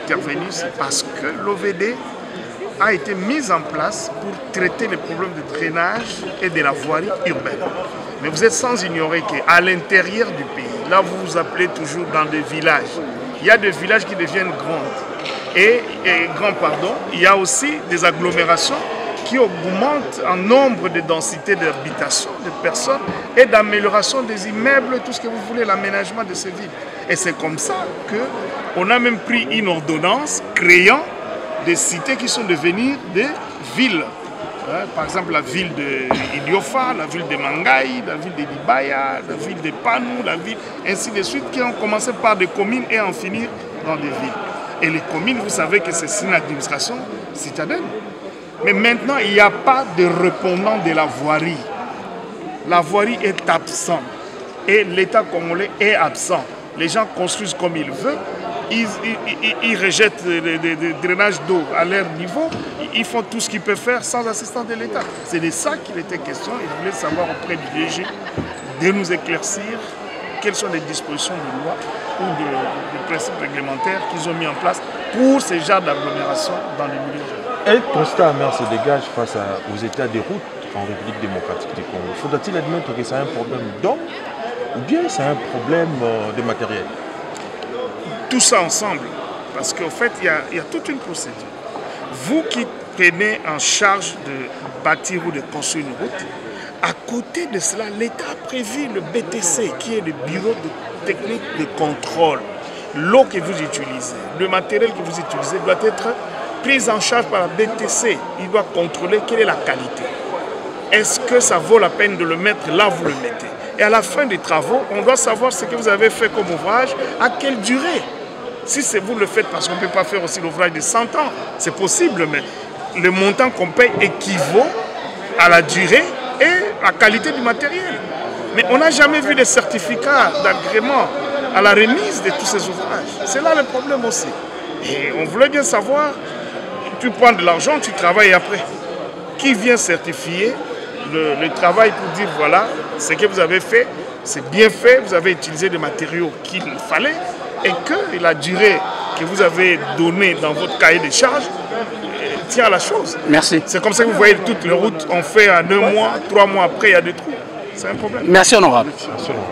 intervenu, c'est parce que l'OVD a été mise en place pour traiter les problèmes de drainage et de la voirie urbaine. Mais vous êtes sans ignorer qu'à l'intérieur du pays, là vous vous appelez toujours dans des villages, il y a des villages qui deviennent grands. Il y a aussi des agglomérations qui augmentent en nombre de densité d'habitation, de personnes et d'amélioration des immeubles, tout ce que vous voulez, l'aménagement de ces villes. Et c'est comme ça qu'on a même pris une ordonnance créant des cités qui sont devenues des villes. Par exemple, la ville d'Idiofa, la ville de Mangaï, la ville de Libaya, la ville de Panou, la ville, ainsi de suite, qui ont commencé par des communes et en finir dans des villes. Et les communes, vous savez que c'est une administration citadine. Mais maintenant, il n'y a pas de répondant de la voirie. La voirie est absente. Et l'État congolais est absent. Les gens construisent comme ils veulent. Ils rejettent des drainages d'eau à leur niveau. Ils font tout ce qu'ils peuvent faire sans assistance de l'État. C'est de ça qu'il était question. Ils voulaient savoir auprès du DG de nous éclaircir quelles sont les dispositions de loi ou de principes réglementaires qu'ils ont mis en place pour ces genres d'agglomération dans les milieux ruraux. Un constat amer se dégage face aux états des routes en République démocratique du Congo. Faudra-t-il admettre que c'est un problème d'homme ou bien c'est un problème de matériel? Tout ça ensemble, parce qu'en fait, il y a toute une procédure. Vous qui prenez en charge de bâtir ou de construire une route, à côté de cela, l'État a prévu le BTC, qui est le bureau de technique de contrôle. L'eau que vous utilisez, le matériel que vous utilisez doit être pris en charge par la BTC. Il doit contrôler quelle est la qualité. Est-ce que ça vaut la peine de le mettre là où vous le mettez? Et à la fin des travaux, on doit savoir ce que vous avez fait comme ouvrage, à quelle durée. Si c'est vous le faites, parce qu'on ne peut pas faire aussi l'ouvrage de 100 ans, c'est possible, mais le montant qu'on paye équivaut à la durée et à la qualité du matériel. Mais on n'a jamais vu de certificat d'agrément à la remise de tous ces ouvrages. C'est là le problème aussi. Et on voulait bien savoir, tu prends de l'argent, tu travailles après. Qui vient certifier le travail pour dire voilà, ce que vous avez fait, c'est bien fait, vous avez utilisé des matériaux qu'il fallait et que la durée que vous avez donnée dans votre cahier de charges tient à la chose. Merci. C'est comme ça que vous voyez toutes les routes, on fait en 1 mois, 3 mois après, il y a des trous. C'est un problème. Merci honorable. Merci, honorable.